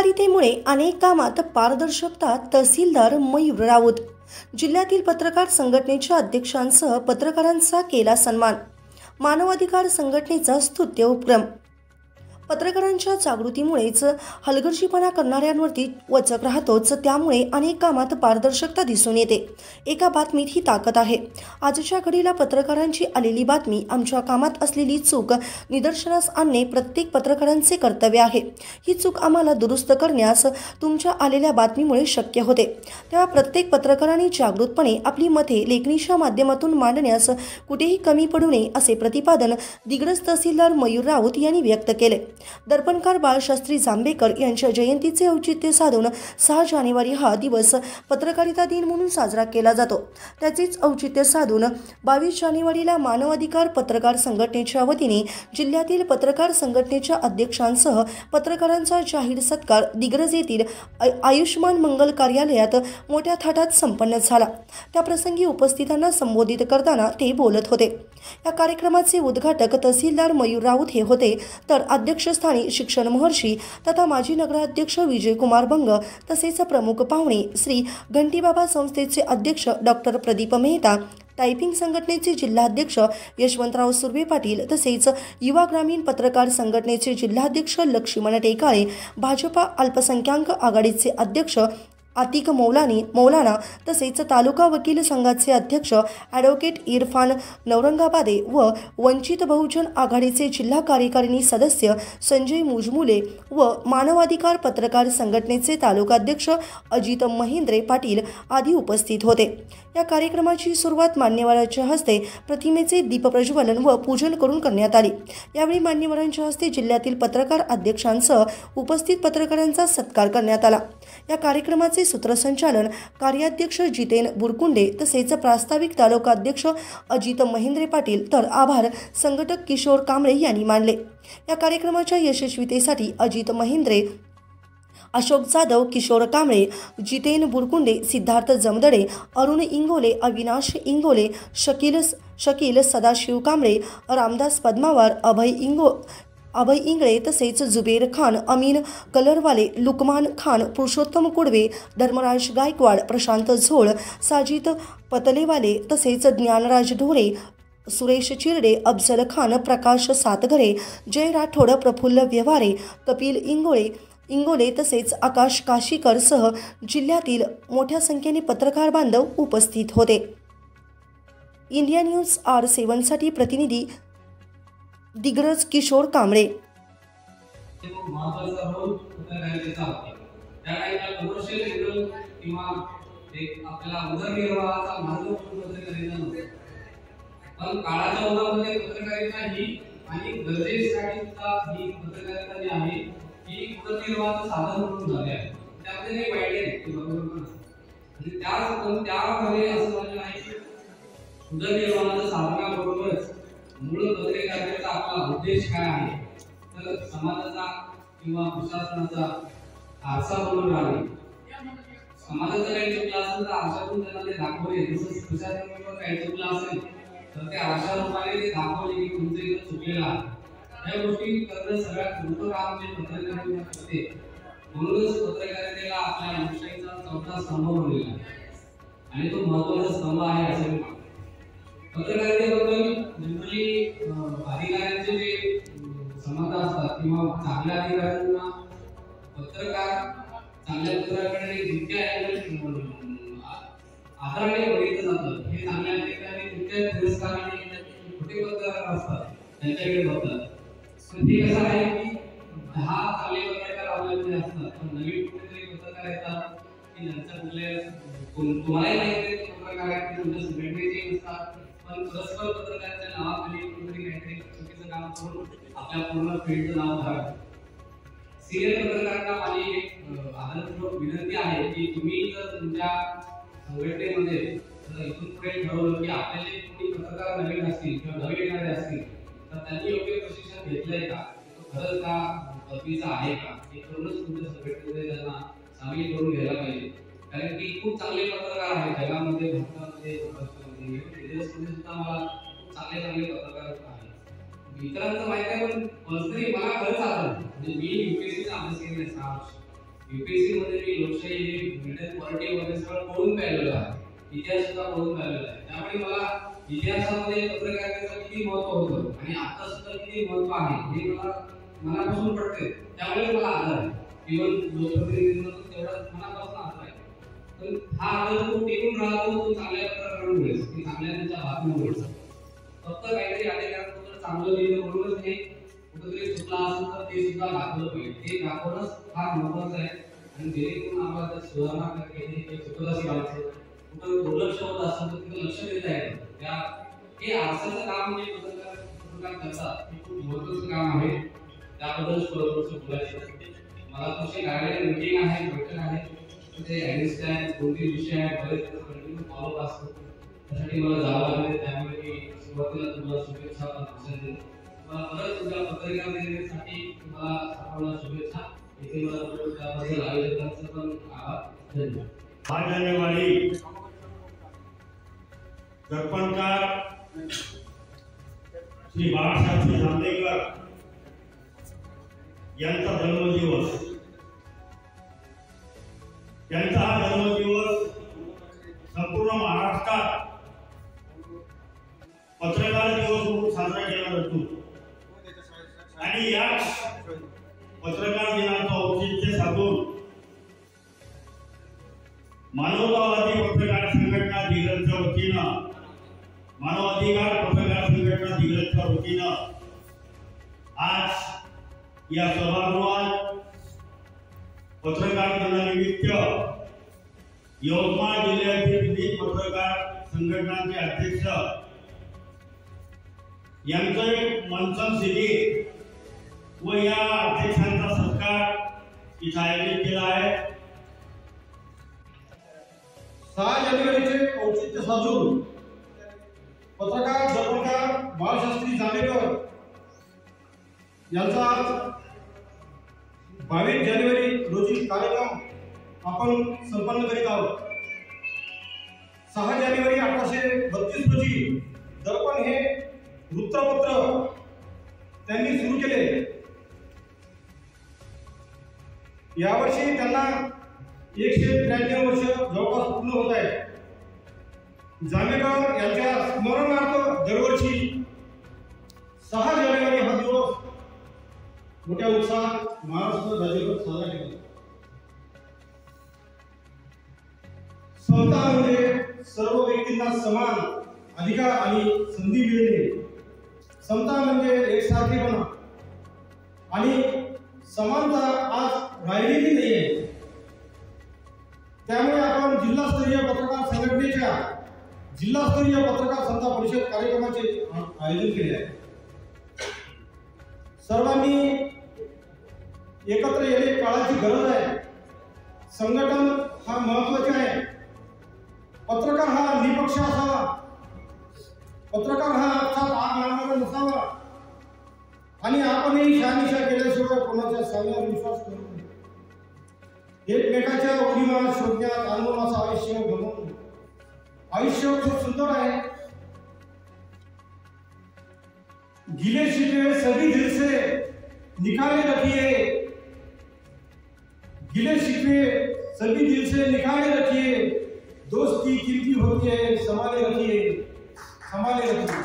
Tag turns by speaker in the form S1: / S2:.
S1: पत्रकारितेमुळे अनेक कामात पारदर्शकता। तहसीलदार मयूर राऊत। जिल्ह्यातील पत्रकार संघटनेच्या अध्यक्षांसह पत्रकारांचा केला सन्मान। मानवाधिकार संघटनेचा स्तुत्य उपक्रम। पत्रकारांच्या जागृतीमुळेच हलगर्जीपणा करणाऱ्यांवरती वचक राहतोच, त्यामुळे अनेक कामात पारदर्शकता दिसून येते। एका बातमीत ही ताकद आहे। आजच्या घडीला पत्रकारांची आलेली बातमी आमच्या कामात असलेली चूक निदर्शनास आणणे प्रत्येक पत्रकारांचे कर्तव्य आहे। ही चूक आम्हाला दुरुस्त करण्यास तुमच्या आलेल्या बातमीमुळे शक्य होते। तेव्हा प्रत्येक पत्रकारांनी जागृतपणे आपली मते लेखणीच्या माध्यमातून मांडण्यास कुठेही कमी पडू नये, असे प्रतिपादन दिग्रस तहसीलदार मयूर राऊत यांनी व्यक्त केले। दर्पणकार बाळशास्त्री जांभेकर यांच्या जयंतीचे औचित्य साधून 6 जानेवारी हा दिवस पत्रकारिता दिन म्हणून साजरा केला जातो। त्याचेच औचित्य साधून 22 जानेवारीला मानवाधिकार पत्रकार संघटनेच्या वतीने जिल्ह्यातील पत्रकार संघटनेच्या अध्यक्षांसह पत्रकारांचा जाहीर सत्कार दिग्रस येथील आयुष्मान मंगल कार्यालयात मोठ्या थाटात संपन्न झाला। त्याप्रसंगी उपस्थितांना संबोधित करताना ते बोलत होते। या कार्यक्रमाचे उद्घाटक तहसीलदार मयूर राऊत हे होते, तर अध्यक्षस्थानी शिक्षण महर्षी तथा माजी नगराध्यक्ष विजयकुमार बंग तसेच प्रमुख पाहुणे श्री घंटीबाबा संस्थेचे अध्यक्ष डॉक्टर प्रदीप मेहता, टायपिंग संघटनेचे जिल्हाध्यक्ष यशवंतराव सुर्वे पाटील तसेच युवा ग्रामीण पत्रकार संघटनेचे जिल्हाध्यक्ष लक्ष्मण टेकाळे, भाजपा अल्पसंख्याक आघाडीचे अध्यक्ष आतिक मौलाना तसेच तालुका वकील संघाचे अध्यक्ष ॲडव्होकेट इरफान नौरंगाबादे व वंचित बहुजन आघाडीचे जिल्हा कार्यकारिणी सदस्य संजय मुजमुले व मानवाधिकार पत्रकार संघटनेचे तालुकाध्यक्ष अजित महेंद्रे पाटील आदी उपस्थित होते। या कार्यक्रमाची सुरुवात मान्यवरांच्या हस्ते प्रतिमेचे दीपप्रज्वलन व पूजन करून करण्यात आले। यावेळी मान्यवरांच्या हस्ते जिल्ह्यातील पत्रकार अध्यक्षांसह उपस्थित पत्रकारांचा सत्कार करण्यात आला। या कार्यक्रमाचे सूत्रसंचालन कार्याध्यक्ष जितेन बुरकुंडे तसेच प्रास्ताविक तालुकाध्यक्ष अजित महेंद्रे पाटील तर आभार संघटक किशोर कांबळे यांनी मानले। या कार्यक्रमाच्या यशस्वीतेसाठी अजित महेंद्रे, अशोक जाधव, किशोर कांबळे, जितेन बुरकुंडे, सिद्धार्थ जमदडे, अरुण इंगोले, अविनाश इंगोले, शकील सदाशिव कांबळे, रामदास पद्मावार, अभय इंगळे तसेच जुबेर खान, अमीन कलरवाले, लुकमान खान, पुरुषोत्तम कुडवे, धर्मराज गायकवाड, प्रशांत झोळ, साजिद पतलेवाले तसेच ज्ञानराज ढोरे, सुरेश चिरडे, अफजल खान, प्रकाश सातघरे, जय राठोड, प्रफुल्ल व्यवहारे, कपिल इंगोले तसेच आकाश काशीकर सह जिल्ह्यातील मोठ्या संख्येने पत्रकार बांधव उपस्थित होते। इंडिया न्यूज R7 साठी प्रतिनिधी दिग्रस किशोर कांबळे।
S2: पण काळाच्या ओघामध्ये पत्रकारिता ही आणि गरजेसाठी सुद्धा ही पत्रकारिता जी आहे ही उदरनिर्वाहाचं साधन म्हणून झाले आहे। त्यामध्ये काही वाईट आहे की बरोबर म्हणजे त्यामध्ये असं म्हणणं आहे की उदरनिर्वाहाच्या साधनाबरोबरच मूळ पत्रकारितेचा आपला उद्देश काय आहे, तर समाजाचा किंवा प्रशासनाचा आरसा बनून राहणे। समाजाचं काही चुकलं असेल तर आरशातून त्यांना ते दाखवणे, तसंच प्रशासनावर काही चुकलं असेल तर ते आरशा रूपाने ते दाखवले की तुमचं इथं चुकलेलं आहे। या गोष्टी करणं सगळ्यात मोठं काम जे पत्रकारिता करते, म्हणूनच पत्रकारितेला आपल्या लोकशाहीचा चौथा स्तंभ बनलेला आहे आणि तो महत्त्वाचा स्तंभ आहे असं मी मानतो। पत्रकारितेबद्दल जनरली अधिकाऱ्यांचे जे समस्या असतात किंवा चांगल्या अधिकाऱ्यांना पत्रकार चांगल्या पत्रकाराकडे जितक्या आदराने बघितलं जातं, हे चांगल्या अधिकारी जितक्या तिरस्काराने खोटे पत्रकार असतात त्यांच्याकडे बघतात। पण ते कसं आहे की 10 चांगले पत्रकार आपल्याकडे असतात, पण नवीन कुठेतरी पत्रकार येतात की ज्यांच्या तुम्हालाही माहिती आहे पत्रकार आहेत तुमच्या संघटनेचे असतात, पण परस्पर पत्रकारांच्या नावाखाली कुठेतरी काहीतरी चुकीचं काम करून आपल्या पूर्ण फील्डचं नाव धरावं। सिनियर पत्रकारांना माझी एक आदरपूर्वक विनंती आहे की तुम्ही जर तुमच्या संघटनेमध्ये इथून पुढे ठरवलं की आपले जे कोणी पत्रकार नवीन असतील किंवा नवीन येणारे असतील तर त्यांनी योग्य प्रशिक्षण घेतलंय का, खरंच का पदवीचा आहे का, हे करूनच तुमच्या संघटनेमध्ये त्यांना सामील करून घ्यायला पाहिजे। कारण की खूप चांगले पत्रकार आहेत जगामध्ये, भारतामध्ये, महाराष्ट्रामध्ये, विदेशामध्ये सुद्धा मला खूप चांगले पत्रकार आहेत। इतरांचं माहिती आहे, पण पर्सनली मला खरंच आलं म्हणजे मी UPSCचा अभ्यास केला 6 वर्ष UPSC मध्ये मी लोकशाही मिडल क्वालिटी मध्ये सगळं पळून पाहिलेलं आहे, इतिहास सुद्धा पळून पाहिलेला आहे. त्यामुळे मला इतिहासामध्ये पत्रकारितेचं किती महत्त्व होतं आणि आता सुद्धा किती महत्त्व आहे हे मला मनापासून पटते. त्यामुळे मला आदर आहे. इव्हन लोकप्रतिनिधींना तेवढा मनापासून आदर आहे. पण हा आदर तो टिकून राहतो तो चांगल्या पत्रकारांमुळेच, की चांगल्या त्यांच्या बातम्यांमुळेच. फक्त काहीतरी अधिकाराबद्दल चांगलं लिहिलं म्हणूनच हे कुठेतरी चुकला असेल तर ते सुद्धा दाखवलं पाहिजे. ते दाखवणंच फार महत्त्वाचं आहे. आणि जेणेकरून आम्हाला सुधारणा केली हे चुकत असेल आमचं, कुठं दुर्लक्ष होत असेल तर तिथं लक्ष देता येतं. हे आरसाचं काम जे पत्रकार करतात हे खूप महत्त्वाचं काम आहे. त्याबद्दल थोडंसं बोलायचं. मला तुमची गाडी मीटिंग आहे, बैठक आहे, ते ॲडिस्ट आहे, कोणते विषय आहे, बरेच कंटिन्यू फॉलो असतो. त्यासाठी मला जावं लागेल. त्यामुळे मी सुरुवातीला तुम्हाला शुभेच्छा देतो. मला परत तुमच्या पत्रकार दिनासाठी तुम्हाला सर्वांना शुभेच्छा. इथे मला त्याबद्दल आयोजकांचं पण आभार. धन्यवाद.
S3: 5 जानेवारी दर्पणकार श्री बाळासाहेब जांभेकर यांचा जन्मदिवस. त्यांचा हा जन्मदिवस संपूर्ण महाराष्ट्रात पत्रकार दिवस म्हणून साजरा केला जातो. आणि या पत्रकार दिनाचं औचित्य साधून मानवतावादी पत्रकार संघटना दिग्रजच्या वतीनं, मानवाधिकार पत्रकार संघटना दिग्रजच्या वतीनं आज या सभागृहात पत्रकार दिनानिमित्त यवतमाळ जिल्ह्यातील विविध पत्रकार संघटनांचे अध्यक्ष यांचं एक मंथन शिबिर व या अध्यक्षांचा सत्कार इथं आयोजित केला आहे.
S4: 6 जानेवारीचे औचित्य साधून पत्रकार दर्पणकार बाळशास्त्री जांभेकर यांचा 22 जानेवारी रोजी कार्यक्रम आपण संपन्न करीत आहोत. 6 जानेवारी 1832 रोजी दर्पण हे वृत्तपत्र त्यांनी सुरू केले. यावर्षी त्यांना 193 वर्ष जवळपास पूर्ण होत आहे. जांभेकर यांच्या स्मरणार्थ दरवर्षी 6 जानेवारी हा दिवस मोठ्या उत्साहात महाराष्ट्र राज्यभर साजरा केला. समता म्हणजे सर्व व्यक्तींना समान अधिकार आणि संधी मिळणे. समता म्हणजे एकसारखेपणा आणि समानता आज राहिलेली नाही आहे. त्यामुळे आपण जिल्हास्तरीय पत्रकार संघटनेच्या जिल्हास्तरीय पत्रकार समता परिषद कार्यक्रमाचे आयोजन केले आहे. सर्वांनी एकत्र येणे काळाची गरज आहे. संघटन हा महत्त्वाचे आहे. पत्रकार हा निपक्ष असावा. पत्रकार हा अर्थात आग लावणारा नसावा आणि आपणही शहानिशा केल्याशिवाय कोणाच्या सांगण्यावर विश्वास करू नये. एकमेकाच्या उडीमा शोधण्यात अनुभवाचं आयुष्य घडवून. आयुष्य खूप सुंदर आहे. गिले शिकवे सभी दिल से निकाले रखिए. गिले शिकवे सभी दिल से निकाले रखिए. दोस्ती कीमती होती है, संभाले रखिए, संभाले रखिए.